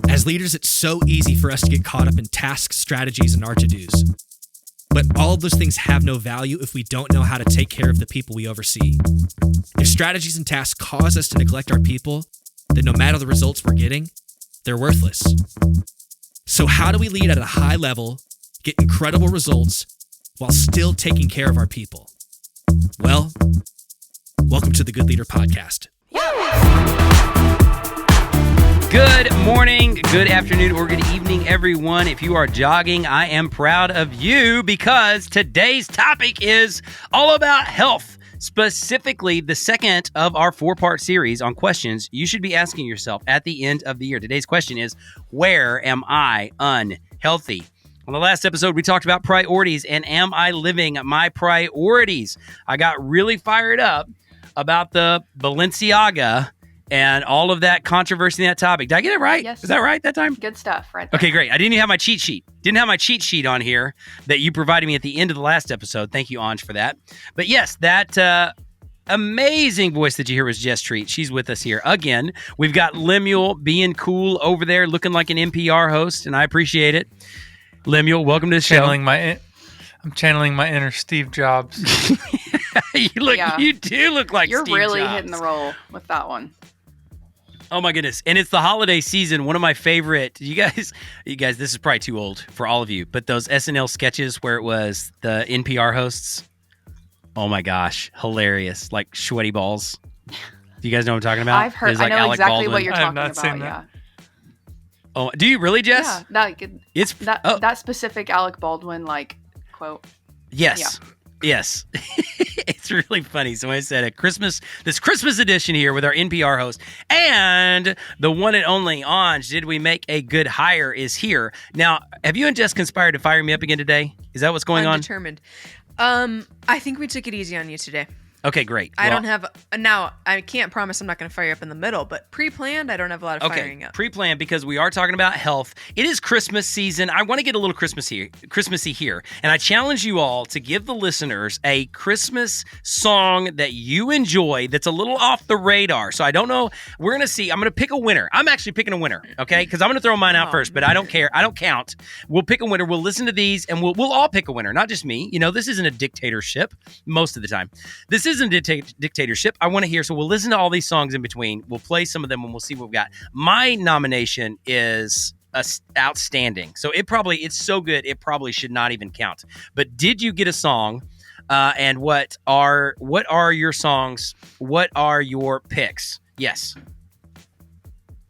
As leaders, it's so easy for us to get caught up in tasks, strategies, and our to-dos. But all of those things have no value if we don't know how to take care of the people we oversee. If strategies and tasks cause us to neglect our people, then no matter the results we're getting, they're worthless. So how do we lead at a high level, get incredible results, while still taking care of our people? Well, welcome to the Good Leader Podcast. Good morning, good afternoon, or good evening, everyone. If you are jogging, I am proud of you because today's topic is all about health. Specifically, the second of our four-part series on questions you should be asking yourself at the end of the year. Today's question is, where am I unhealthy? On the last episode, we talked about priorities and am I living my priorities? I got really fired up about the Balenciaga and all of that controversy in that topic. Did I get it right? Yes. Is that right that time? Good stuff, right there. Okay, great. I didn't even have my cheat sheet. Didn't have my cheat sheet on here that you provided me at the end of the last episode. Thank you, Anj, for that. But yes, that amazing voice that you hear was Jess Treat. She's with us here again. We've got Lemuel being cool over there, looking like an NPR host, and I appreciate it. Lemuel, welcome to the show. I'm channeling my inner Steve Jobs. You do look like You're Steve really Jobs. hitting the role with that one. Oh my goodness. And it's the holiday season. One of my favorite, you guys, this is probably too old for all of you, but those SNL sketches where it was the NPR hosts. Oh my gosh. Hilarious. Like sweaty balls. Do you guys know what I'm talking about? I've heard, Like I know Alec exactly Baldwin. what you're I have talking not about. seen Yeah. Oh, do you really, Jess? Yeah. It's That specific Alec Baldwin quote. Yes. Yes. It's really funny. So I said this Christmas edition here with our NPR host and the one and only Anj, Did We Make a Good Hire, is here. Now, have you and Jess conspired to fire me up again today? Is that what's going I'm on? determined. I think we took it easy on you today. Okay, great. I don't have now. I can't promise I'm not going to fire you up in the middle, but pre-planned, I don't have a lot of firing up. Pre-planned because we are talking about health. It is Christmas season. I want to get a little Christmassy here, and I challenge you all to give the listeners a Christmas song that you enjoy that's a little off the radar. So I don't know. We're gonna see. I'm gonna pick a winner. I'm actually picking a winner, okay? Because I'm gonna throw mine out first, but I don't care. I don't count. We'll pick a winner. We'll listen to these, and we'll all pick a winner, not just me. You know, this isn't a dictatorship most of the time. This isn't a dictatorship. I want to hear, so we'll listen to all these songs in between. We'll play some of them and we'll see what we've got. My nomination is outstanding. So it's so good, it probably should not even count. But did you get a song? And what are your songs? What are your picks? Yes.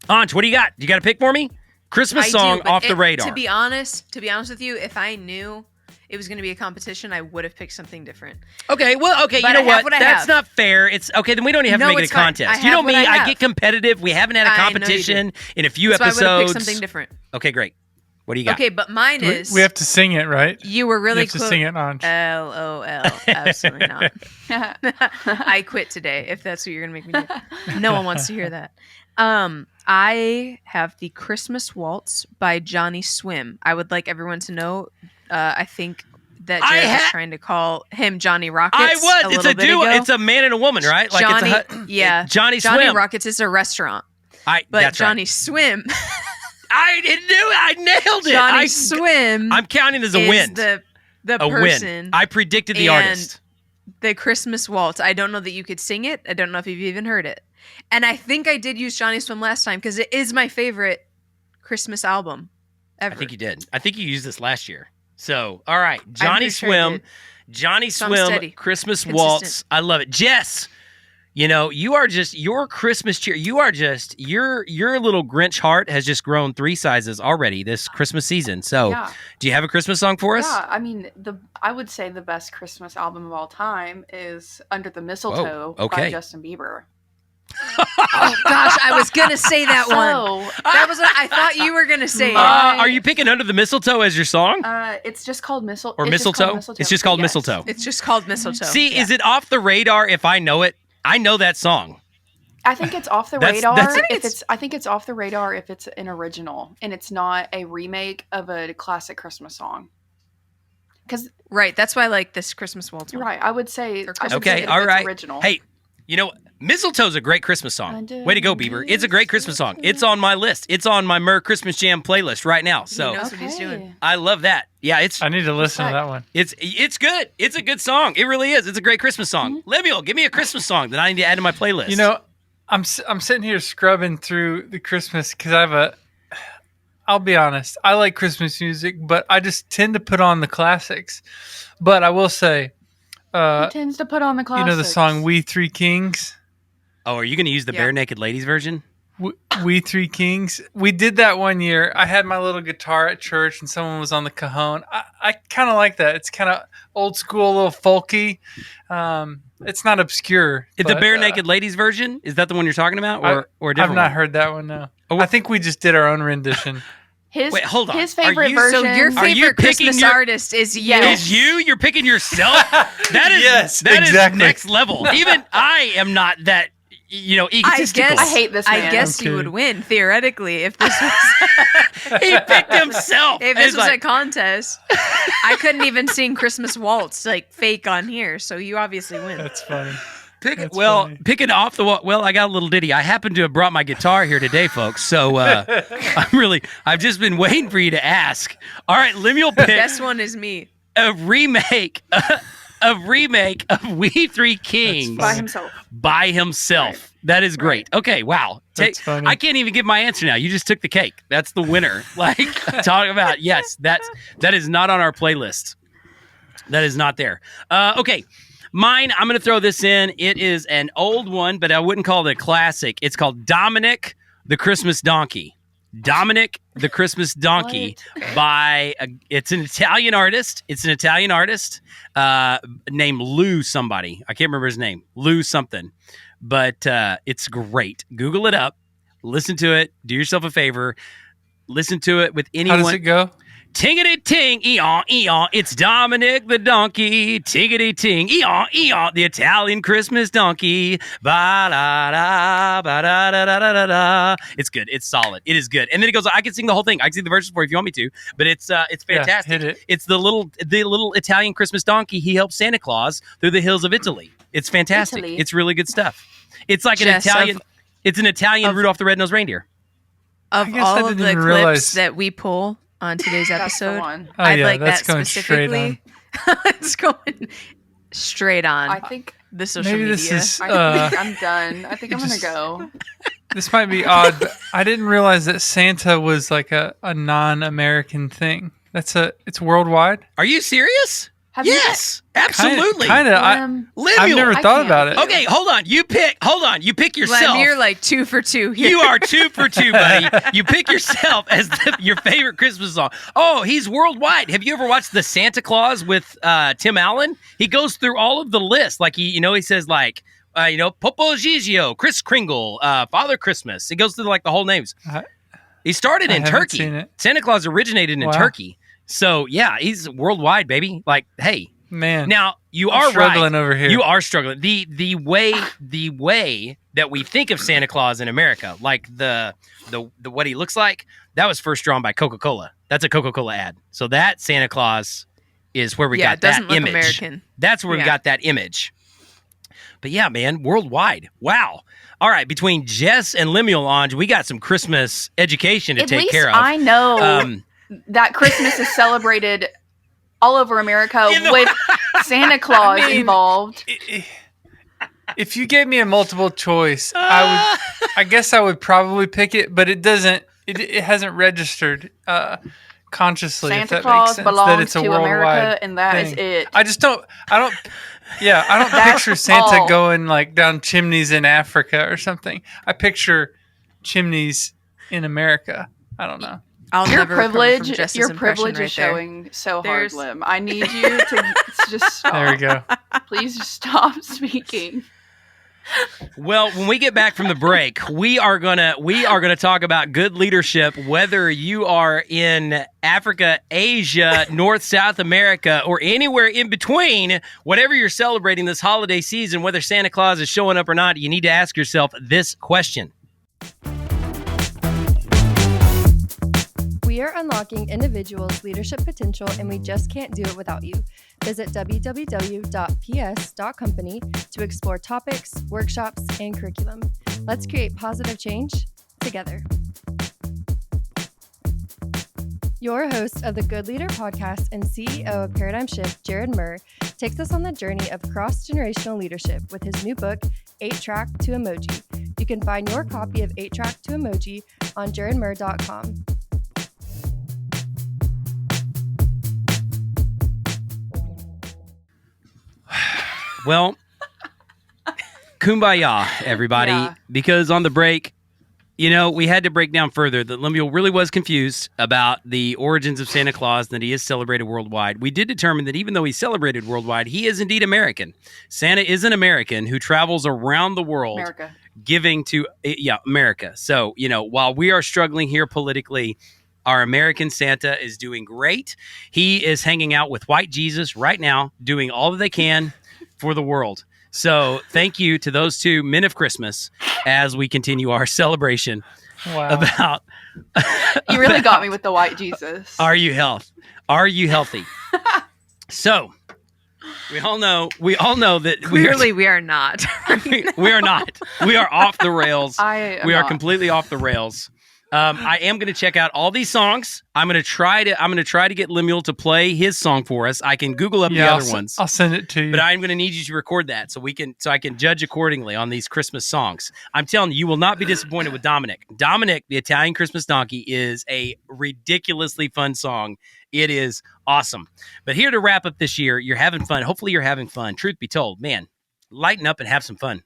Anj, what do you got? You got a pick for me? Christmas song off the radar. To be honest with you, if I knew it was going to be a competition, I would have picked something different. Okay, well, okay, But you know I have what? what I That's have. not fair. It's okay, then we don't even have to No, make it a it's fine. contest. I You know have me, what I I have. get competitive. We haven't had a I know you do. competition in a few That's why I would have episodes. picked something different. Okay, great. What do you got? Okay, but mine is... We have to sing it, right? You were really You have to sing it, Anj. LOL. Absolutely not. I quit today, if that's what you're going to make me do. No one wants to hear that. I have the Christmas Waltz by Johnny Swim. I would like everyone to know, I think that Jared was trying to call him Johnny Rockets. I was. It's a duo. Ago. It's a man and a woman, right? Like Johnny, it's Johnny Swim. Johnny Rockets is a restaurant. But that's Johnny right. Swim... I didn't do it. I nailed it. Johnny Swim. I'm counting as a win. The A person. win. I predicted the and artist. The Christmas Waltz. I don't know that you could sing it. I don't know if you've even heard it. And I think I did use Johnny Swim last time because it is my favorite Christmas album ever. I think you did. I think you used this last year. So, all right. Johnny pretty sure I Swim. did. So I'm Swim. steady. Christmas Consistent. Waltz. I love it. Jess. You know, you are just your Christmas cheer. You are just your little Grinch heart has just grown 3 sizes already this Christmas season. So, Yeah. do you have a Christmas song for us? Yeah, I mean, I would say the best Christmas album of all time is Under the Mistletoe Whoa, okay. by Justin Bieber. Oh gosh, I was gonna say that one. So, That was what I thought you were gonna say. Are you picking Under the Mistletoe as your song? it's just called Mistletoe. Or Mistletoe? It's just called Yes. Mistletoe. It's just called Mistletoe. See, is it off the radar if I know it? I know that song. I think it's off the That's- radar. that's- I think it's off the radar if it's an original and it's not a remake of a classic Christmas song. Because Right, that's why I like this Christmas Waltz one. right, I would say Or I would Okay, say all it's right. original. Hey, you know, Mistletoe's a great Christmas song. Under Way to go, Bieber. It's a great Christmas song. It's on my list. It's on my Mer Christmas Jam playlist right now. He So knows what he's doing. I love that. Yeah, I need to listen to that one. it's good. It's a good song. It really is. It's a great Christmas song. Lemuel, give me a Christmas song that I need to add to my playlist. You know, I'm sitting here scrubbing through the Christmas because I'll be honest, I like Christmas music, but I just tend to put on the classics. But I will say, Who tends to put on the classics? you know the song "We Three Kings." Oh, are you going to use the Yeah. Bare Naked Ladies version? We Three Kings. We did that one year. I had my little guitar at church, and someone was on the cajon. I kind of like that. It's kind of old school, a little folky. It's not obscure. The but, Bare Naked Ladies version? Is that the one you're talking about, or a I've different not one? heard that one. No, Oh, I think we just did our own rendition. Wait, hold on. His Are favorite you- version. So your Are you favorite picking Christmas your- artist is you. Yes. Is you? You're picking yourself? That is Yes, that is exactly. next level. Even I am not that, egotistical. I hate this man. I guess Okay. you would win theoretically if this was He picked himself. if this It's was like, a contest. I couldn't even sing Christmas Waltz like fake on here, so you obviously win. That's funny. Pick funny. it off the wall. Well, I got a little ditty. I happen to have brought my guitar here today, folks. So I've just been waiting for you to ask. All right, Lemuel picked Best one is me. a remake of We Three Kings by himself. by himself. That is great. Okay, wow. That's funny. I can't even give my answer now. You just took the cake. That's the winner. Like talking about yes, that is not on our playlist. That is not there. Okay. Mine, I'm going to throw this in. It is an old one, but I wouldn't call it a classic. It's called Dominic the Christmas Donkey. Dominic the Christmas Donkey it's an Italian artist. It's an Italian artist named Lou somebody. I can't remember his name. Lou something. But it's great. Google it up. Listen to it. Do yourself a favor. Listen to it with anyone. How does it go? Tingity ting, eon, eon. It's Dominic the donkey. Tingity ting, eon, eon. The Italian Christmas donkey. Ba da da, ba da da da da da. It's good. It's solid. It is good. And then it goes. I can sing the whole thing. I can sing the verses for you if you want me to. But it's fantastic. hit it. It's the little Italian Christmas donkey. He helps Santa Claus through the hills of Italy. It's fantastic. Italy. It's really good stuff. It's like Jess, an Italian. It's an Italian Rudolph the Red-Nosed Reindeer. Of I guess I all of didn't the even clips realize- that we pull on today's That's the episode, one. Oh, I'd yeah, like that's that going straight specifically. It's going straight on I think the social Maybe media. this is. I think I'm done. I think I'm gonna just- go. This might be odd, but I didn't realize that Santa was like a non-American thing. It's worldwide. Are you serious? Have Yes, absolutely. Kind of. Lem, Lemuel. I've never I thought can't. about it. Okay, hold on. You pick yourself. Lem, you're like 2 for 2 here. You are 2 for 2, buddy. You pick yourself as your favorite Christmas song. Oh, he's worldwide. Have you ever watched The Santa Claus with Tim Allen? He goes through all of the lists. Like he says like, Popo Gigio, Kris Kringle, Father Christmas. He goes through like the whole names. He started I in haven't Turkey. seen it. Santa Claus originated in Wow. Turkey. So yeah, he's worldwide, baby. Like, hey. Man, Now you I'm are struggling right. over here. You are struggling. The way that we think of Santa Claus in America, like the what he looks like, that was first drawn by Coca-Cola. That's a Coca-Cola ad. So that Santa Claus is where we yeah, got it doesn't that look image. American. That's where we Yeah. got that image. But yeah, man, worldwide. Wow. All right, between Jess and Lemuel Ange, we got some Christmas education to At take least care of. I know Um, that Christmas is celebrated all over America In the- with Santa Claus I mean- involved. if you gave me a multiple choice, I guess I would probably pick it, but it doesn't. It hasn't registered consciously. if Santa that Claus makes sense, that belongs it's a to worldwide America, and that is thing. it. I just don't. I don't. Yeah, I don't That's picture Santa all. going like down chimneys in Africa or something. I picture chimneys in America. I don't know. I'll Your never recover from privilege, Jess's your impression privilege right is there. showing so There's- hard, Lim. I need you to just stop. There we go. Please just stop speaking. Well, when we get back from the break, we are gonna talk about good leadership, whether you are in Africa, Asia, North, South America, or anywhere in between. Whatever you're celebrating this holiday season, whether Santa Claus is showing up or not, you need to ask yourself this question. We are unlocking individuals' leadership potential, and we just can't do it without you. Visit www.ps.company to explore topics, workshops, and curriculum. Let's create positive change together. Your host of the Good Leader podcast and CEO of Paradigm Shift, Jared Murr, takes us on the journey of cross-generational leadership with his new book, 8-Track to Emoji. You can find your copy of 8-Track to Emoji on jaredmurr.com. Well, kumbaya, everybody, Yeah. because on the break, we had to break down further that Lemuel really was confused about the origins of Santa Claus and that he is celebrated worldwide. We did determine that even though he's celebrated worldwide, he is indeed American. Santa is an American who travels around the world America. giving to, America. So, while we are struggling here politically, our American Santa is doing great. He is hanging out with white Jesus right now, doing all that they can for the world. So thank you to those two men of Christmas as we continue our celebration Wow. about You really got me with the white Jesus. Are you healthy? So we all know that Clearly, we are not. we are not. We are off the rails. We are completely off the rails. I am going to check out all these songs. I'm going to try to get Lemuel to play his song for us. I can Google up the other ones. I'll send it to you. But I'm going to need you to record that so I can judge accordingly on these Christmas songs. I'm telling you, you will not be disappointed with Dominic. Dominic, the Italian Christmas Donkey, is a ridiculously fun song. It is awesome. But here to wrap up this year, you're having fun. Hopefully you're having fun. Truth be told, man, lighten up and have some fun.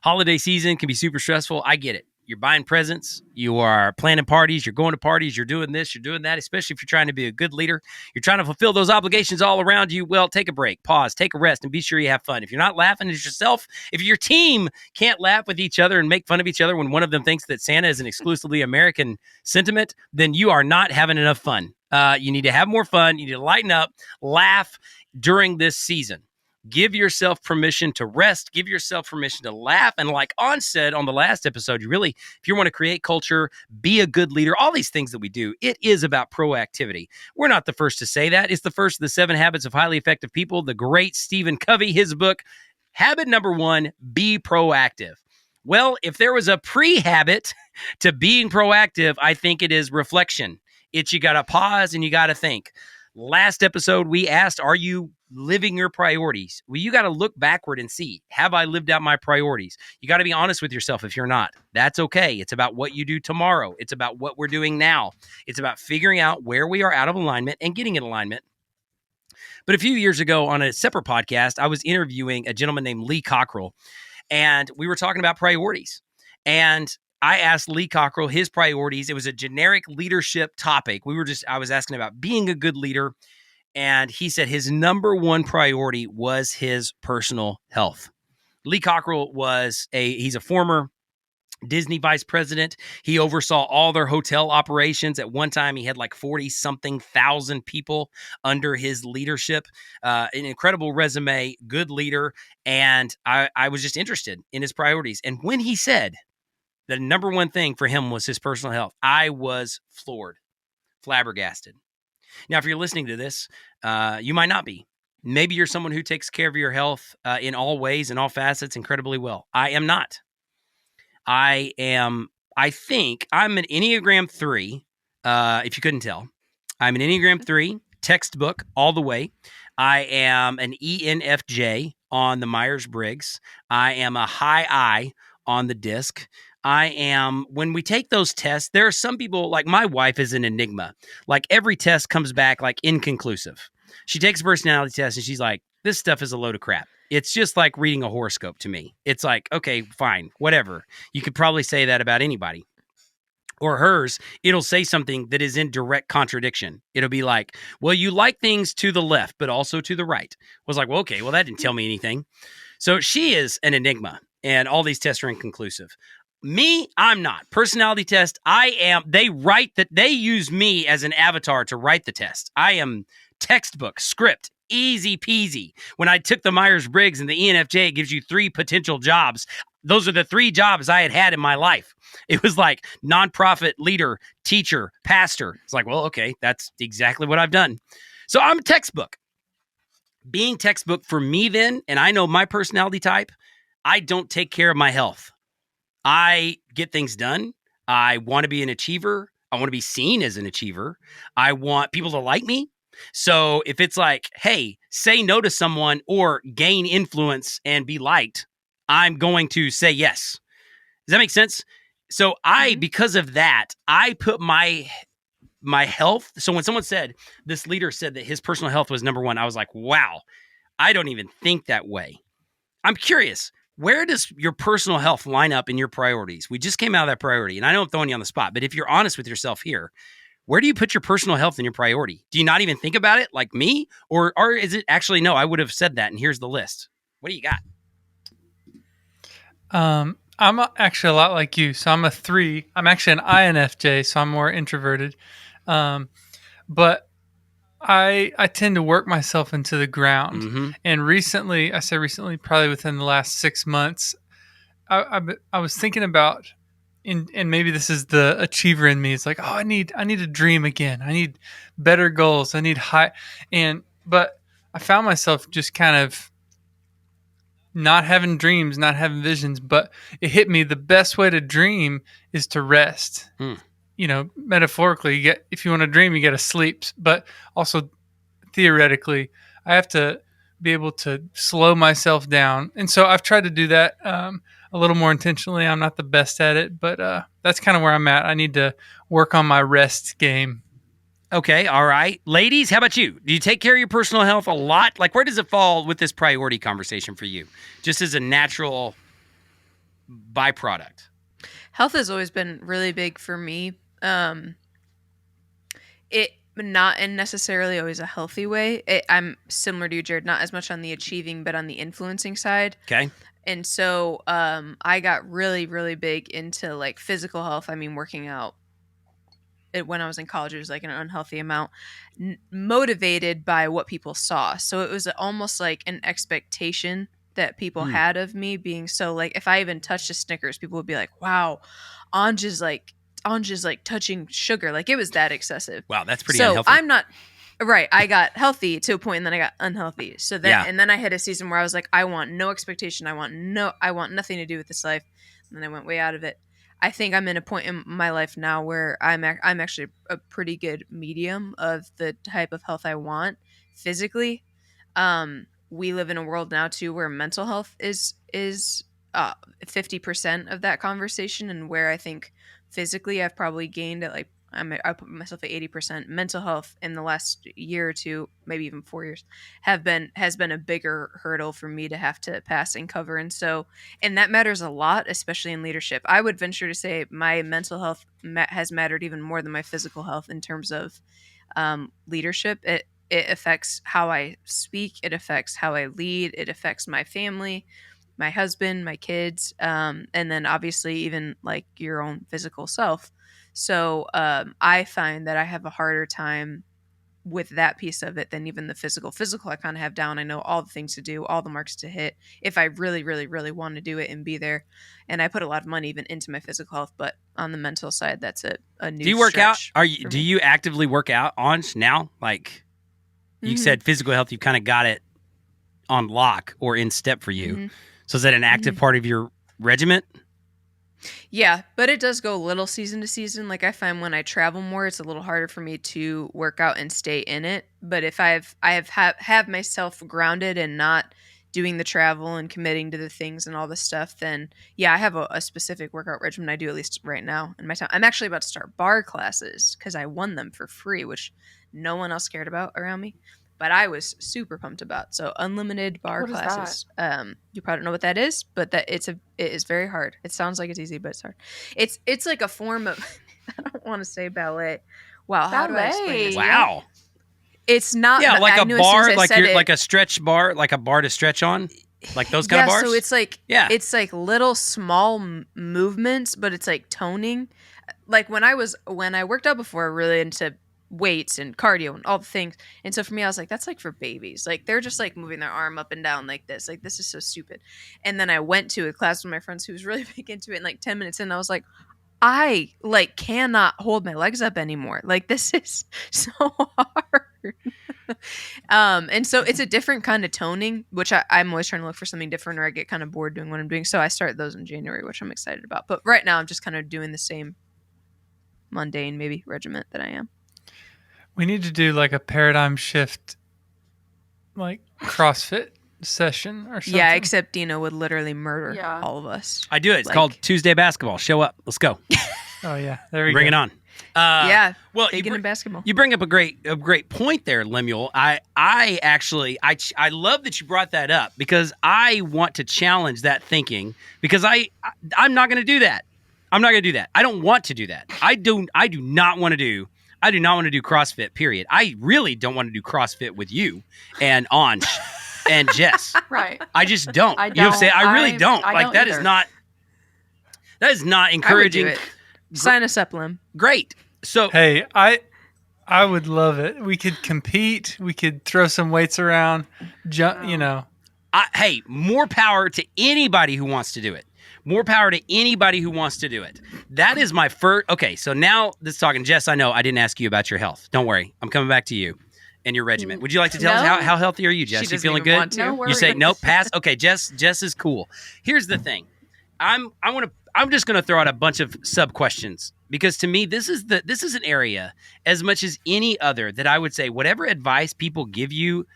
Holiday season can be super stressful. I get it. You're buying presents, you are planning parties, you're going to parties, you're doing this, you're doing that, especially if you're trying to be a good leader. You're trying to fulfill those obligations all around you. Well, take a break, pause, take a rest, and be sure you have fun. If you're not laughing at yourself, if your team can't laugh with each other and make fun of each other when one of them thinks that Santa is an exclusively American sentiment, then you are not having enough fun. You need to have more fun. You need to lighten up, laugh during this season. Give yourself permission to rest. Give yourself permission to laugh. And like On said on the last episode, if you want to create culture, be a good leader, all these things that we do, it is about proactivity. We're not the first to say that. It's the first of the 7 Habits of Highly Effective People, the great Stephen Covey, his book, Habit number 1, be proactive. Well, if there was a pre-habit to being proactive, I think it is reflection. You got to pause and you got to think. Last episode, we asked, are you living your priorities? Well, you got to look backward and see, have I lived out my priorities? You got to be honest with yourself if you're not. That's okay. It's about what you do tomorrow. It's about what we're doing now. It's about figuring out where we are out of alignment and getting in alignment. But a few years ago on a separate podcast, I was interviewing a gentleman named Lee Cockrell, and we were talking about priorities. And I asked Lee Cockrell his priorities. It was a generic leadership topic. I was asking about being a good leader. And he said his number 1 priority was his personal health. Lee Cockrell he's a former Disney vice president. He oversaw all their hotel operations. At one time, he had like 40-something thousand people under his leadership. An incredible resume, good leader. And I was just interested in his priorities. And when he said the number 1 thing for him was his personal health, I was flabbergasted. Now, if you're listening to this, you might not be. Maybe you're someone who takes care of your health in all ways, in all facets, incredibly well. I am not. I think I'm an Enneagram 3, if you couldn't tell. I'm an Enneagram 3, textbook all the way. I am an ENFJ on the Myers-Briggs. I am a high I on the DISC. When we take those tests, there are some people, like my wife is an enigma. Like every test comes back like inconclusive. She takes a personality test and she's like, this stuff is a load of crap. It's just like reading a horoscope to me. It's like, okay, fine, whatever. You could probably say that about anybody. Or hers, it'll say something that is in direct contradiction. It'll be like, well, you like things to the left, but also to the right. I was like, well, okay, well, that didn't tell me anything. So she is an enigma, and all these tests are inconclusive. Me, I'm not. Personality test, I am. They use me as an avatar to write the test. I am textbook, script, Easy peasy. When I took the Myers-Briggs and the ENFJ, it gives you 3 potential jobs. Those are the 3 jobs I had in my life. It was like nonprofit leader, teacher, pastor. It's like, well, okay, that's exactly what I've done. So I'm a textbook. Being textbook for me then, and I know my personality type, I don't take care of my health. I get things done. I want to be an achiever. I want to be seen as an achiever. I want people to like me. So if it's like, hey, say no to someone or gain influence and be liked, I'm going to say yes. Does that make sense? So because of that, I put my health. So when someone said, this leader said that his personal health was number 1, I was like, wow, I don't even think that way. I'm curious, where does your personal health line up in your priorities? We just came out of that priority, and I know I'm throwing you on the spot, but if you're honest with yourself here, where do you put your personal health in your priority? Do you not even think about it like me? Or is it actually, no, I would have said that, and here's the list. What do you got? I'm actually a lot like you. So I'm a 3. I'm actually an INFJ, so I'm more introverted. But I tend to work myself into the ground. Mm-hmm. And recently, I say recently, probably within the last 6 months, I was thinking about, and maybe this is the achiever in me. It's like, oh, I need a dream again. I need better goals. I need but I found myself just kind of not having dreams, not having visions. But it hit me, the best way to dream is to rest. You know, metaphorically, if you want to dream, you got to sleep. But also theoretically, I have to be able to slow myself down. And so I've tried to do that a little more intentionally. I'm not the best at it, but that's kind of where I'm at. I need to work on my rest game. Okay, all right. Ladies, how about you? Do you take care of your personal health a lot? Like, where does it fall with this priority conversation for you? Just as a natural byproduct. Health has always been really big for me. It not in necessarily always a healthy way. I'm similar to you, Jared, not as much on the achieving, but on the influencing side. Okay. And so I got really, really big into like physical health. I mean, working out. When I was in college, it was like an unhealthy amount, motivated by what people saw. So it was almost like an expectation that people had of me being so like, if I even touched a Snickers, people would be like, wow, Anja's like touching sugar. Like it was that excessive. Wow, that's pretty unhealthy. So I'm not right. I got healthy to a point and then I got unhealthy. So then, and then I hit a season where I was like, I want no expectation. I want nothing to do with this life. And then I went way out of it. I think I'm in a point in my life now where I'm actually a pretty good medium of the type of health I want physically. We live in a world now too where mental health is 50% of that conversation, and where I think physically I've probably gained at like I put myself at 80%. Mental health in the last year or two, maybe even 4 years, has been a bigger hurdle for me to have to pass and cover. And that matters a lot, especially in leadership. I would venture to say my mental health has mattered even more than my physical health in terms of leadership. It affects how I speak. It affects how I lead. It affects my family, my husband, my kids, and then obviously even like your own physical self. So I find that I have a harder time with that piece of it than even the physical. Physical, I kind of have down. I know all the things to do, all the marks to hit if I really, really, really want to do it and be there. And I put a lot of money even into my physical health. But on the mental side, that's a new. Do you work out? stretch Do you actively work out on now? Like you said, physical health, you kind of got it on lock or in step for you. Mm-hmm. So is that an active part of your regiment? Yeah, but it does go a little season to season. Like I find when I travel more, it's a little harder for me to work out and stay in it. But if I have myself grounded and not doing the travel and committing to the things and all this stuff, then yeah, I have a specific workout regimen I do, at least right now in my time. I'm actually about to start bar classes because I won them for free, which no one else cared about around me. But I was super pumped about. So unlimited bar What is classes. You probably don't know what that is, but it is very hard. It sounds like it's easy, but it's hard. It's like a form of I don't want to say ballet. Wow, how do I explain this? Wow. It's not. Yeah, like I a knew as soon bar, as I like said you're it. like a stretch bar, like a bar to stretch on, like those kind of bars. So it's like Yeah. like little small movements, but it's like toning. Like when I worked out before, really into weights and cardio and all the things. And so for me, I was like, that's like for babies. Like they're just like moving their arm up and down like this. Like this is so stupid. And then I went to a class with my friends who was really big into it. And like 10 minutes in, I was like, I like cannot hold my legs up anymore. Like this is so hard. And so it's a different kind of toning, which I'm always trying to look for something different, or I get kind of bored doing what I'm doing. So I start those in January, which I'm excited about. But right now I'm just kind of doing the same mundane maybe regiment that I am. We need to do like a paradigm shift, like CrossFit session or something. Yeah, except Dino would literally murder Yeah. all of us. I do it. It's Like- called Tuesday Basketball. Show up. Let's go. Oh yeah, there we Bring go. it on. Yeah, Well, big into basketball. you bring up a great point there, Lemuel. I love that you brought that up because I want to challenge that thinking because I'm not going to do that. I'm not going to do that. I don't want to do that. I do not want to do CrossFit, period. I really don't want to do CrossFit with you and Anj and Jess. Right. I just don't. I You know what I'm saying? don't. I really don't. I Like don't that is either. not I would do encouraging. it. Sign us up, Lem. Great. So Hey, I would love it. We could compete. We could throw some weights around. Jump, you know. hey, more power to anybody who wants to do it. More power to anybody who wants to do it. That is my first. Okay, so now this talking, Jess. I know I didn't ask you about your health. Don't worry, I'm coming back to you and your regiment. Would you like to tell us No. how healthy are you, Jess? She You doesn't feeling even good? want to. No You say worries. nope, pass. Okay, Jess is cool. Here's the thing. I'm just gonna throw out a bunch of sub questions because to me this is an area as much as any other that I would say whatever advice people give you,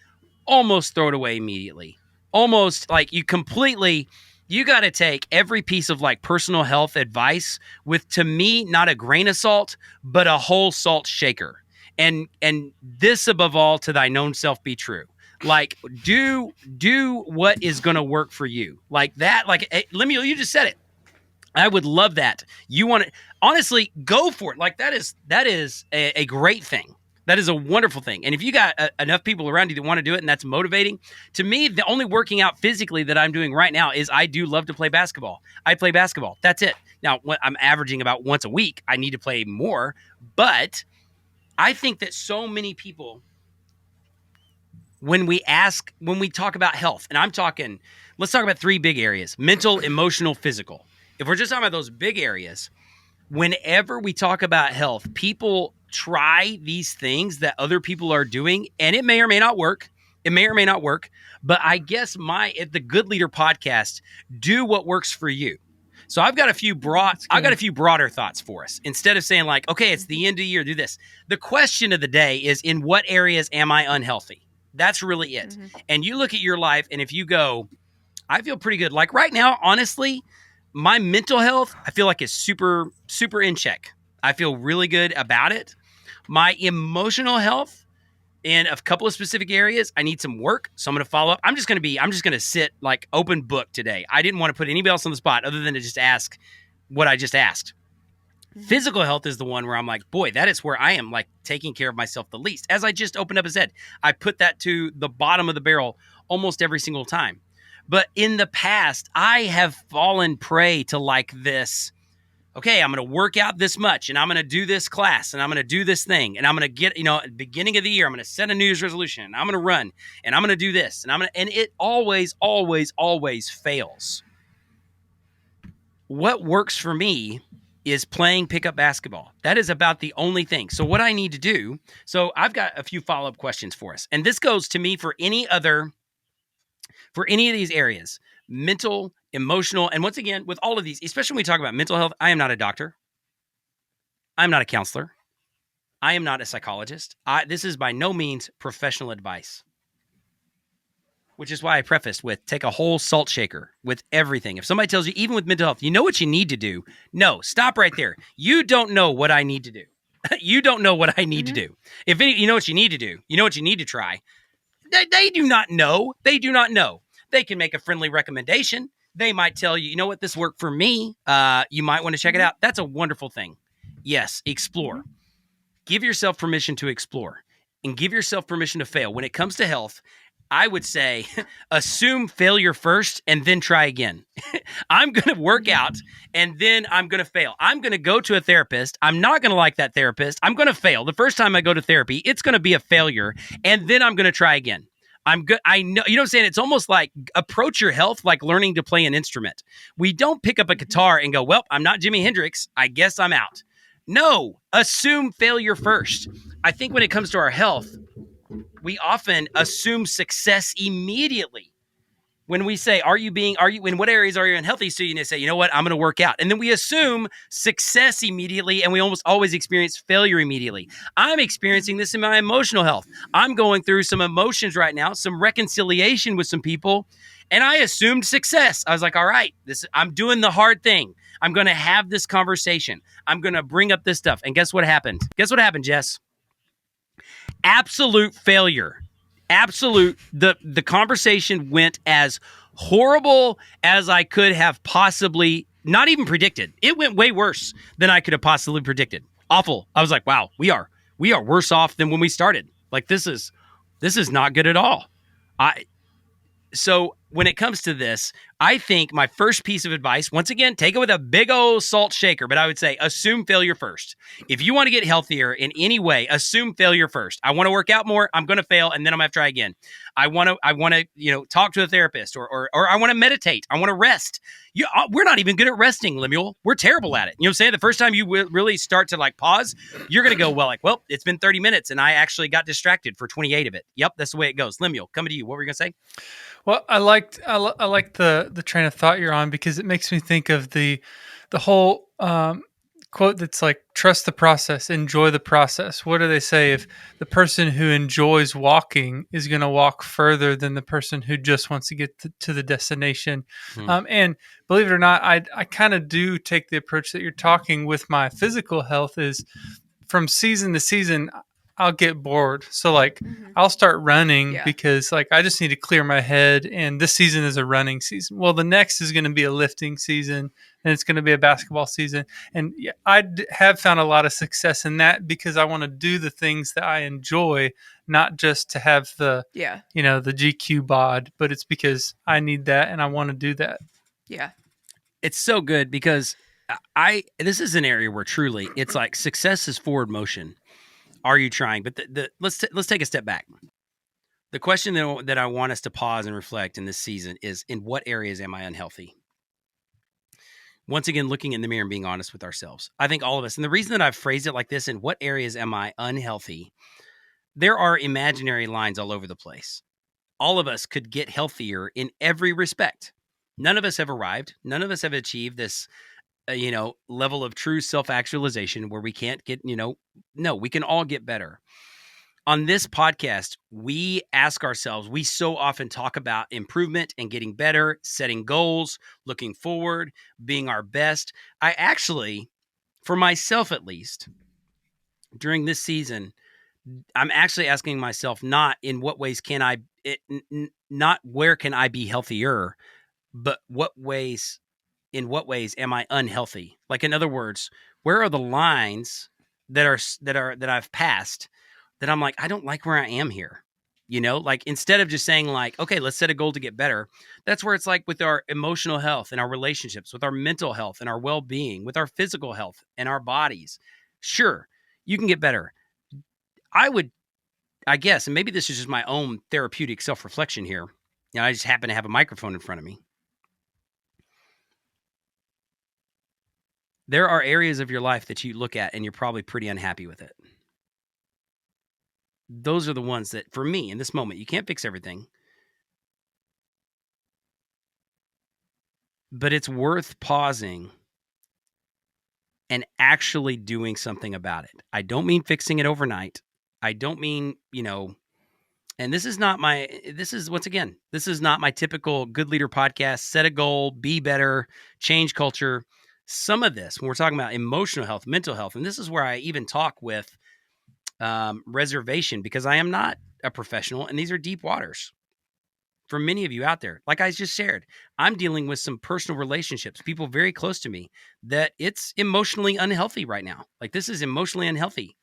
almost throw it away immediately. Almost like you got to take every piece of like personal health advice with, to me, not a grain of salt, but a whole salt shaker. And this above all, to thy known self be true. Like do what is going to work for you. Like that, like Lemuel, you just said it. I would love that. You want to, honestly, go for it. Like that is a great thing. That is a wonderful thing. And if you got enough people around you that want to do it and that's motivating, to me, the only working out physically that I'm doing right now is I do love to play basketball. I play basketball. That's it. Now, I'm averaging about once a week. I need to play more. But I think that so many people, when we talk about health, and let's talk about 3 big areas: mental, emotional, physical. If we're just talking about those big areas, whenever we talk about health, people try these things that other people are doing, and it may or may not work. But I guess at the Good Leader podcast, do what works for you. So I've got a few broader thoughts for us. Instead of saying like, okay, it's the end of the year, do this. The question of the day is, in what areas am I unhealthy? That's really it. Mm-hmm. And you look at your life, and if you go, I feel pretty good. Like right now, honestly, my mental health, I feel like is super, super in check. I feel really good about it. My emotional health in a couple of specific areas, I need some work. So I'm going to follow up. I'm just going to sit like open book today. I didn't want to put anybody else on the spot other than to just ask what I just asked. Physical health is the one where I'm like, boy, that is where I am like taking care of myself the least. As I just opened up and said, I put that to the bottom of the barrel almost every single time. But in the past, I have fallen prey to like this, okay, I'm going to work out this much, and I'm going to do this class, and I'm going to do this thing, and I'm going to get, at the beginning of the year, I'm going to set a New Year's resolution, and I'm going to run, and I'm going to do this, and it always, always, always fails. What works for me is playing pickup basketball. That is about the only thing. So what I need to do, so I've got a few follow-up questions for us, and this goes to me for any of these areas: mental, emotional, and once again, with all of these, especially when we talk about mental health, I am not a doctor. I'm not a counselor. I am not a psychologist. This is by no means professional advice, which is why I prefaced with take a whole salt shaker with everything. If somebody tells you, even with mental health, you know what you need to do. No, stop right there. You don't know what I need to do. You don't know what I need to do. If you know what you need to do, you know what you need to try. They do not know. They do not know. They can make a friendly recommendation. They might tell you, you know what, this worked for me. You might want to check it out. That's a wonderful thing. Yes, explore. Give yourself permission to explore and give yourself permission to fail. When it comes to health, I would say assume failure first and then try again. I'm going to work out and then I'm going to fail. I'm going to go to a therapist. I'm not going to like that therapist. I'm going to fail. The first time I go to therapy, it's going to be a failure. And then I'm going to try again. I'm good. I know, you know what I'm saying? It's almost like approach your health like learning to play an instrument. We don't pick up a guitar and go, well, I'm not Jimi Hendrix. I guess I'm out. No, assume failure first. I think when it comes to our health, we often assume success immediately. When we say, are you in what areas are you unhealthy? So you say, you know what, I'm going to work out. And then we assume success immediately, and we almost always experience failure immediately. I'm experiencing this in my emotional health. I'm going through some emotions right now, some reconciliation with some people, and I assumed success. I was like, all right, I'm doing the hard thing. I'm going to have this conversation. I'm going to bring up this stuff. And guess what happened? Guess what happened, Jess? Absolute failure. Absolute. The conversation went as horrible as I could have possibly not even predicted. It went way worse than I could have possibly predicted. Awful. I was like, wow, we are worse off than when we started. Like this is not good at all. So when it comes to this, I think my first piece of advice, once again, take it with a big old salt shaker, but I would say assume failure first. If you want to get healthier in any way, assume failure first. I want to work out more. I'm going to fail, and then I'm going to have to try again. I want to, talk to a therapist or I want to meditate. I want to rest. We're not even good at resting, Lemuel. We're terrible at it. You know what I'm saying? The first time you really start to pause, you're going to go, well, it's been 30 minutes and I actually got distracted for 28 of it. Yep, that's the way it goes. Lemuel, coming to you. What were you going to say? Well, I liked the train of thought you're on because it makes me think of the whole quote that's like, trust the process, enjoy the process. What do they say? If the person who enjoys walking is going to walk further than the person who just wants to get to the destination. And believe it or not, I kind of do take the approach that you're talking with my physical health is from season to season, I'll get bored. So I'll start running because I just need to clear my head. And this season is a running season. Well, the next is going to be a lifting season and it's going to be a basketball season. And I have found a lot of success in that because I want to do the things that I enjoy, not just to have the GQ bod, but it's because I need that and I want to do that. Yeah. It's so good because this is an area where truly it's like success is forward motion. Are you trying? But let's take a step back. The question that I want us to pause and reflect in this season is, in what areas am I unhealthy? Once again, looking in the mirror and being honest with ourselves. I think all of us, and the reason that I've phrased it like this, in what areas am I unhealthy? There are imaginary lines all over the place. All of us could get healthier in every respect. None of us have arrived. None of us have achieved this level of true self-actualization where we can't get, no, we can all get better. On this podcast, we ask ourselves, we so often talk about improvement and getting better, setting goals, looking forward, being our best. I actually, for myself at least, during this season, I'm actually asking myself not in what ways not where can I be healthier, but in what ways am I unhealthy? Like, in other words, where are the lines that I've passed that I'm like, I don't like where I am here. Instead of just saying okay, let's set a goal to get better. That's where it's like with our emotional health and our relationships, with our mental health and our well-being, with our physical health and our bodies. Sure, you can get better. I guess, and maybe this is just my own therapeutic self-reflection here. I just happen to have a microphone in front of me. There are areas of your life that you look at and you're probably pretty unhappy with it. Those are the ones that, for me, in this moment, you can't fix everything. But it's worth pausing and actually doing something about it. I don't mean fixing it overnight. I don't mean, and this is not my typical Good Leader podcast, set a goal, be better, change culture. Some of this, when we're talking about emotional health, mental health, and this is where I even talk with reservation, because I am not a professional, and these are deep waters for many of you out there. Like I just shared, I'm dealing with some personal relationships, people very close to me, that it's emotionally unhealthy right now. Like, this is emotionally unhealthy,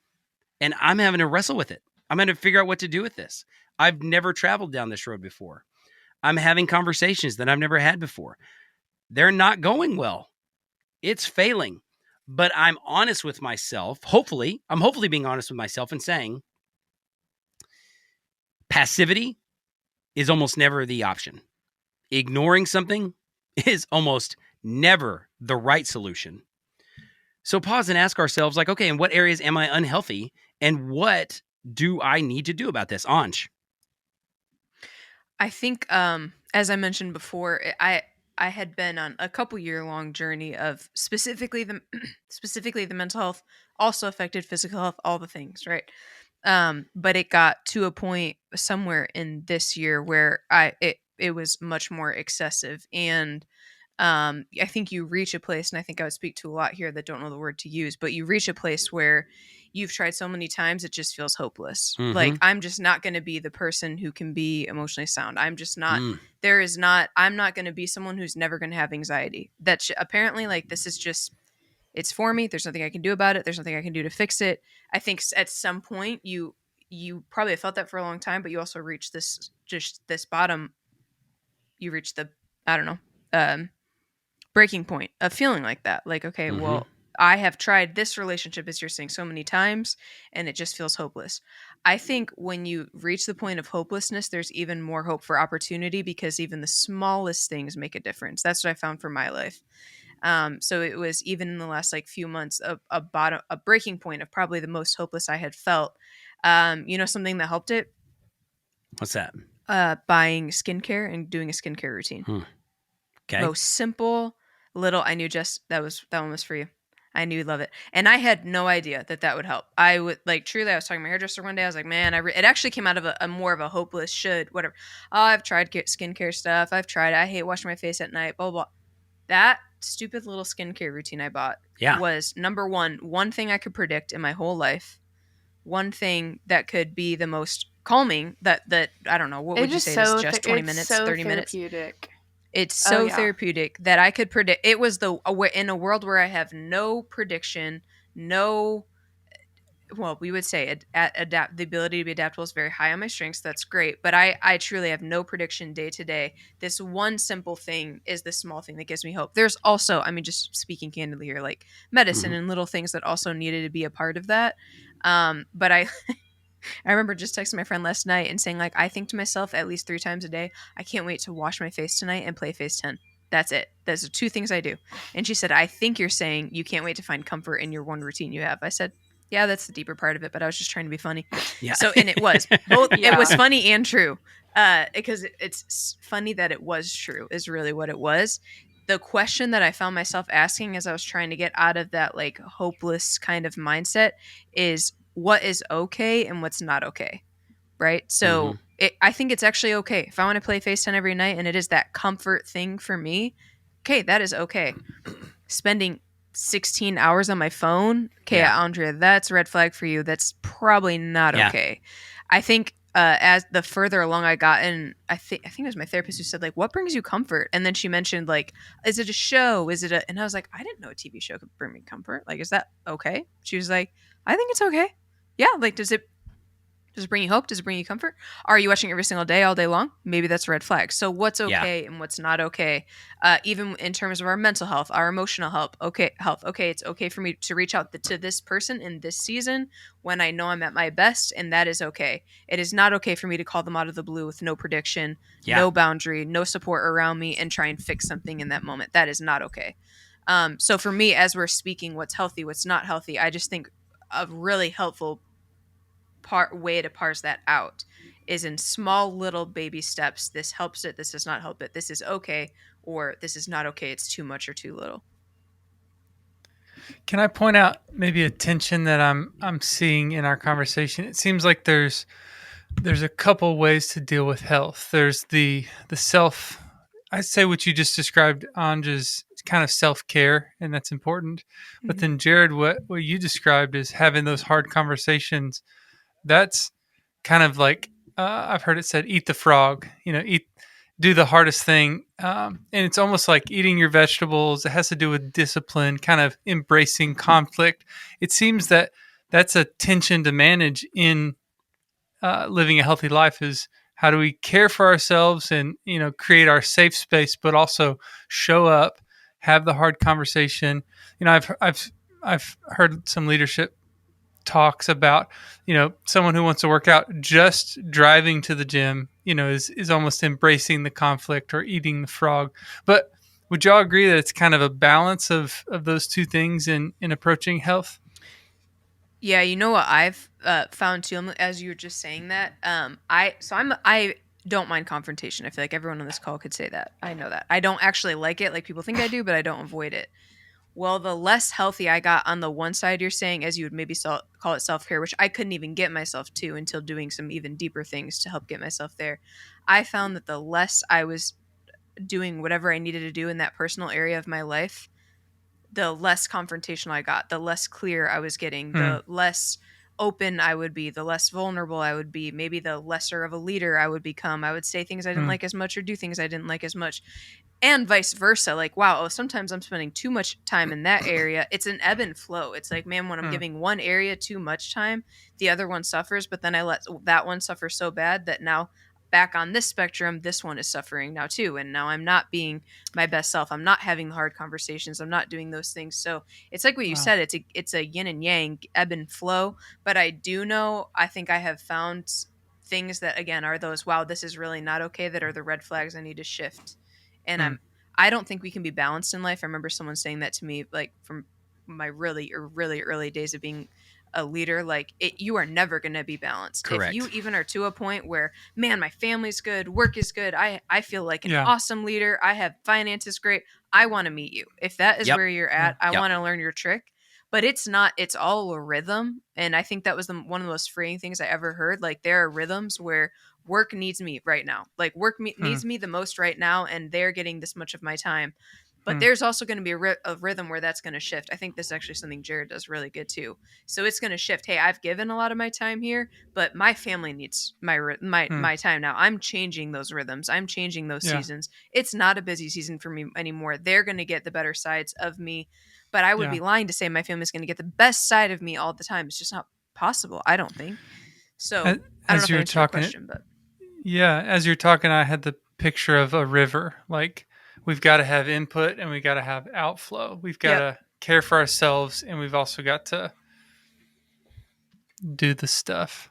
and I'm having to wrestle with it. I'm having to figure out what to do with this. I've never traveled down this road before. I'm having conversations that I've never had before. They're not going well. It's failing. But I'm honest with myself. I'm hopefully being honest with myself and saying passivity is almost never the option. Ignoring something is almost never the right solution. So pause and ask ourselves, like, okay, in what areas am I unhealthy? And what do I need to do about this? Anj. I think, as I mentioned before, I had been on a couple year long journey of specifically the mental health, also affected physical health, all the things, right? But it got to a point somewhere in this year where it was much more excessive. And I think you reach a place, and I think I would speak to a lot here that don't know the word to use, but you reach a place where you've tried so many times, it just feels hopeless. Like, I'm just not going to be the person who can be emotionally sound. I'm just not, I'm not going to be someone who's never going to have anxiety. Apparently, like, this is just, it's for me. There's nothing I can do about it. There's nothing I can do to fix it. I think at some point you probably have felt that for a long time, but you also reach this bottom. You reach the, I don't know, breaking point of feeling like that. Like, okay, well, I have tried this relationship, as you're saying, so many times, and it just feels hopeless. I think when you reach the point of hopelessness, there's even more hope for opportunity, because even the smallest things make a difference. That's what I found for my life. So it was, even in the last few months, a breaking point of probably the most hopeless I had felt. Something that helped it? What's that? Buying skincare and doing a skincare routine. Okay. Most simple, little. I knew that one was for you. I knew you'd love it. And I had no idea that would help. I would, truly, I was talking to my hairdresser one day. I was like, man, it actually came out of a more of a hopeless whatever. Oh, I've tried skincare stuff. I hate washing my face at night, blah, blah, blah. That stupid little skincare routine I bought was, number one thing I could predict in my whole life. One thing that could be the most calming that I don't know. What would you say? Is just 20 minutes, 30 minutes? It's so therapeutic that I could predict. It was in a world where I have no prediction, we would say the ability to be adaptable is very high on my strengths. That's great. But I truly have no prediction day to day. This one simple thing is the small thing that gives me hope. There's also, just speaking candidly here, like medicine and little things that also needed to be a part of that. But I remember just texting my friend last night and saying, I think to myself at least 3 times a day, I can't wait to wash my face tonight and play Phase 10. That's it. Those are 2 things I do. And she said, I think you're saying you can't wait to find comfort in your one routine you have. I said, yeah, that's the deeper part of it, but I was just trying to be funny. Yeah. So, and it was both. It was funny and true, because it's funny that it was true is really what it was. The question that I found myself asking as I was trying to get out of that hopeless kind of mindset is, what is okay and what's not okay, right? So I think it's actually okay. If I want to play Phase 10 every night and it is that comfort thing for me, okay, that is okay. Spending 16 hours on my phone, okay, Andrea, that's a red flag for you. That's probably not okay. I think as the further along I got, and I think it was my therapist who said, what brings you comfort? And then she mentioned, is it a show? And I was like, I didn't know a TV show could bring me comfort. Is that okay? She was like, I think it's okay. Yeah, does it bring you hope? Does it bring you comfort? Are you watching every single day, all day long? Maybe that's a red flag. So what's okay and what's not okay? Even in terms of our mental health, our emotional health. Okay, it's okay for me to reach out to this person in this season when I know I'm at my best, and that is okay. It is not okay for me to call them out of the blue with no prediction, no boundary, no support around me, and try and fix something in that moment. That is not okay. So for me, as we're speaking, what's healthy, what's not healthy, I just think a really helpful way to parse that out is in small little baby steps. This helps it. This does not help it. This is okay, or this is not okay. It's too much or too little. Can I point out maybe a tension that I'm seeing in our conversation? It seems like there's a couple ways to deal with health. There's the self. I'd say what you just described, Anja's kind of self-care, and that's important. Mm-hmm. But then, Jared, what you described is having those hard conversations. That's kind of I've heard it said, eat the frog, do the hardest thing. And it's almost like eating your vegetables. It has to do with discipline, kind of embracing conflict. It seems that that's a tension to manage in living a healthy life is how do we care for ourselves and, create our safe space, but also show up, have the hard conversation. I've heard some leadership talks about, someone who wants to work out, just driving to the gym, is almost embracing the conflict or eating the frog. But would y'all agree that it's kind of a balance of those two things in approaching health? Yeah, you know what I've found too, as you were just saying that. I don't mind confrontation. I feel like everyone on this call could say that. I know that. I don't actually like it, like people think I do, but I don't avoid it. Well, the less healthy I got on the one side you're saying, as you would maybe call it self-care, which I couldn't even get myself to until doing some even deeper things to help get myself there. I found that the less I was doing whatever I needed to do in that personal area of my life, the less confrontational I got, the less clear I was getting, the less open I would be, the less vulnerable I would be, maybe the lesser of a leader I would become. I would say things I didn't like as much or do things I didn't like as much. And vice versa. Like, wow, sometimes I'm spending too much time in that area. It's an ebb and flow. It's like, man, when I'm giving one area too much time, the other one suffers, but then I let that one suffer so bad that now back on this spectrum, this one is suffering now too. And now I'm not being my best self. I'm not having the hard conversations. I'm not doing those things. So it's like what you said, it's a yin and yang, ebb and flow. But I do know, I think I have found things that, again, are those, wow, this is really not okay, that are the red flags I need to shift. And I don't think we can be balanced in life. I remember someone saying that to me, like from my really early days of being a leader, like you are never going to be balanced. Correct. If you even are to a point where, man, my family's good, work is good, I feel like an awesome leader, I have finances great, I want to meet you. If that is where you're at, I want to learn your trick. But it's not, it's all a rhythm. And I think that was one of the most freeing things I ever heard. Like, there are rhythms where work needs me right now. Like, work needs me the most right now, and they're getting this much of my time. But there's also going to be a rhythm where that's going to shift. I think this is actually something Jared does really good too. So it's going to shift. Hey, I've given a lot of my time here, but my family needs my time now. I'm changing those rhythms. I'm changing those seasons. It's not a busy season for me anymore. They're going to get the better sides of me. But I would be lying to say my family's going to get the best side of me all the time. It's just not possible, I don't think. So I don't know if I answered your question, but yeah, as you're talking, I had the picture of a river. Like, we've got to have input and we got to have outflow. We've got to care for ourselves, and we've also got to do the stuff.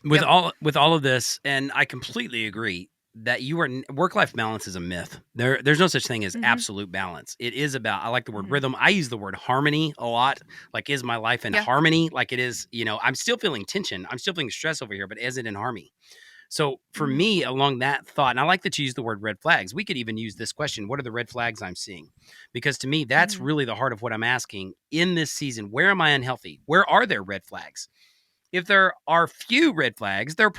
With all of this, and I completely agree that work-life balance is a myth. There's no such thing as absolute balance. It is about, I like the word rhythm. I use the word harmony a lot. Like, is my life in harmony? Like, it is, I'm still feeling tension. I'm still feeling stress over here, but is it in harmony? So for me, along that thought, and I like that you use the word red flags. We could even use this question: what are the red flags I'm seeing? Because to me, that's really the heart of what I'm asking in this season. Where am I unhealthy? Where are there red flags? If there are few red flags, there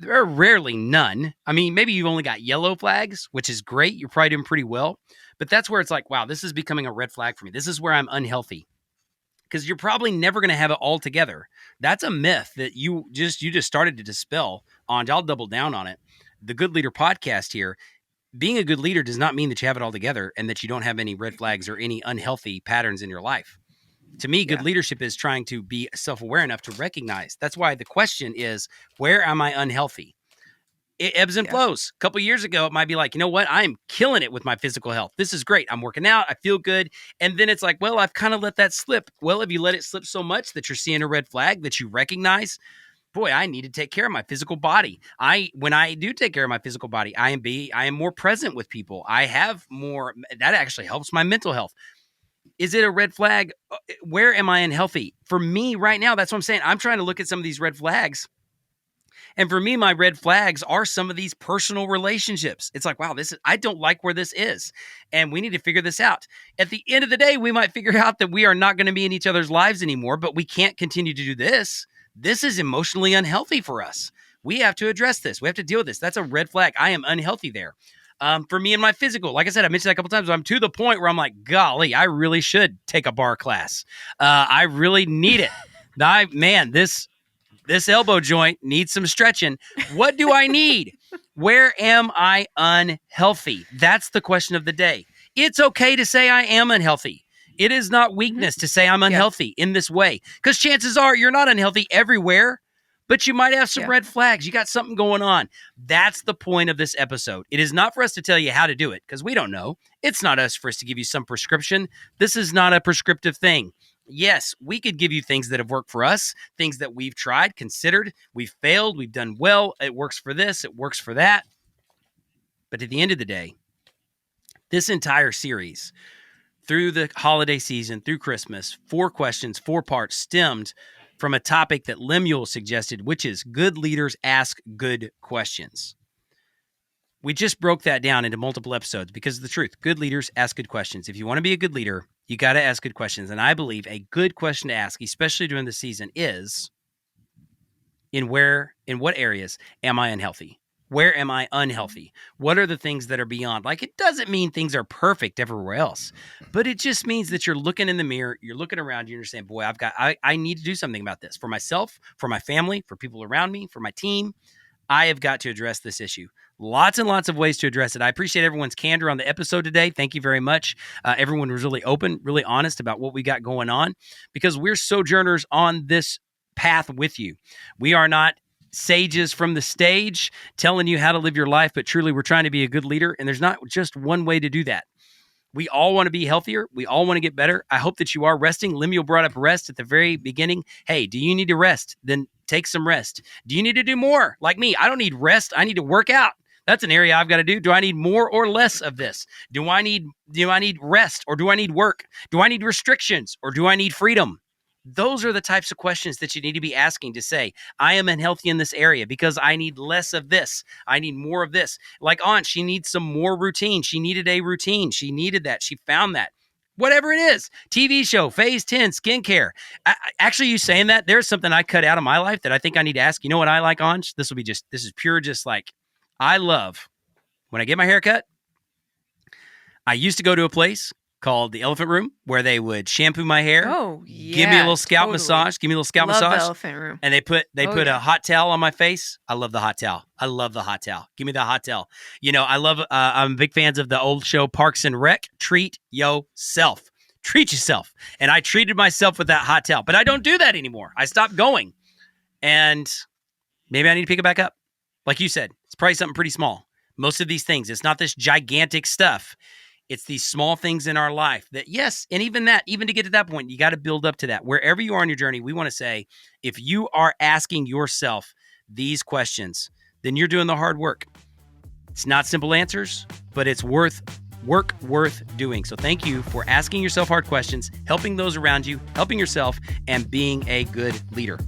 are rarely none. I mean, maybe you've only got yellow flags, which is great. You're probably doing pretty well. But that's where it's like, wow, this is becoming a red flag for me. This is where I'm unhealthy. Because you're probably never going to have it all together. That's a myth that you just started to dispel on. I'll double down on it. The Good Leader podcast here, being a good leader does not mean that you have it all together and that you don't have any red flags or any unhealthy patterns in your life. To me, good leadership is trying to be self-aware enough to recognize. That's why the question is, where am I unhealthy? It ebbs and flows. A couple years ago, it might be like, you know what? I'm killing it with my physical health. This is great. I'm working out. I feel good. And then it's like, well, I've kind of let that slip. Well, if you let it slip so much that you're seeing a red flag that you recognize, boy, I need to take care of my physical body. When I do take care of my physical body, I am more present with people. I have more. That actually helps my mental health. Is it a red flag? Where am I unhealthy? For me right now, that's what I'm saying. I'm trying to look at some of these red flags. And for me, my red flags are some of these personal relationships. It's like, wow, I don't like where this is. And we need to figure this out. At the end of the day, we might figure out that we are not going to be in each other's lives anymore, but we can't continue to do this. This is emotionally unhealthy for us. We have to address this. We have to deal with this. That's a red flag. I am unhealthy there. For me and my physical, like I said, I mentioned that a couple times, I'm to the point where I'm like, golly, I really should take a bar class. I really need it. This elbow joint needs some stretching. What do I need? Where am I unhealthy? That's the question of the day. It's okay to say I am unhealthy. It is not weakness to say I'm unhealthy in this way, because chances are you're not unhealthy everywhere. but you might have some Yeah. red flags. You got something going on. That's the point of this episode. It is not for us to tell you how to do it because we don't know. It's not us for us to give you some prescription. This is not a prescriptive thing. Yes, we could give you things that have worked for us, things that we've tried, considered, we've failed, we've done well. It works for this, it works for that. But at the end of the day, this entire series, through the holiday season, through Christmas, 4 questions, 4 parts, stemmed from a topic that Lemuel suggested, which is good leaders ask good questions. We just broke that down into multiple episodes because of the truth. Good leaders ask good questions. If you want to be a good leader, you got to ask good questions. And I believe a good question to ask, especially during the season, is in what areas am I unhealthy? Where am I unhealthy? What are the things that are beyond? Like, it doesn't mean things are perfect everywhere else, but it just means that you're looking in the mirror, you're looking around you, and you're saying, boy, I need to do something about this for myself, for my family, for people around me, for my team. I have got to address this issue. Lots and lots of ways to address it. I appreciate everyone's candor on the episode today. Thank you very much. Everyone was really open, really honest about what we got going on because we're sojourners on this path with you. We are not sages from the stage telling you how to live your life, but truly we're trying to be a good leader. And there's not just one way to do that. We all want to be healthier. We all want to get better. I hope that you are resting. Lemuel brought up rest at the very beginning. Hey, do you need to rest? Then take some rest. Do you need to do more? Like me, I don't need rest. I need to work out. That's an area I've got to do. Do I need more or less of this? Do I need rest or do I need work? Do I need restrictions or do I need freedom? Those are the types of questions that you need to be asking to say, I am unhealthy in this area because I need less of this. I need more of this. Like Aunt, she needs some more routine. She needed a routine. She needed that. She found that. Whatever it is, TV show, phase 10, skincare. Actually, you saying that, there's something I cut out of my life that I think I need to ask. You know what I like, Aunt? This is pure just like, I love when I get my hair cut. I used to go to a place called the Elephant Room where they would shampoo my hair. Oh, yeah. Give me a little scalp totally. massage. Give me a little scalp Love massage. the Elephant Room. And they put Oh, yeah. a hot towel on my face. I love the hot towel. I love the hot towel. Give me the hot towel. You know, I'm big fans of the old show Parks and Rec. Treat yourself. Treat yourself. And I treated myself with that hot towel, but I don't do that anymore. I stopped going. And maybe I need to pick it back up. Like you said, it's probably something pretty small. Most of these things, it's not this gigantic stuff. It's these small things in our life that, yes, and even to get to that point, you got to build up to that. Wherever you are on your journey, we want to say, if you are asking yourself these questions, then you're doing the hard work. It's not simple answers, but it's worth doing. So thank you for asking yourself hard questions, helping those around you, helping yourself, and being a good leader.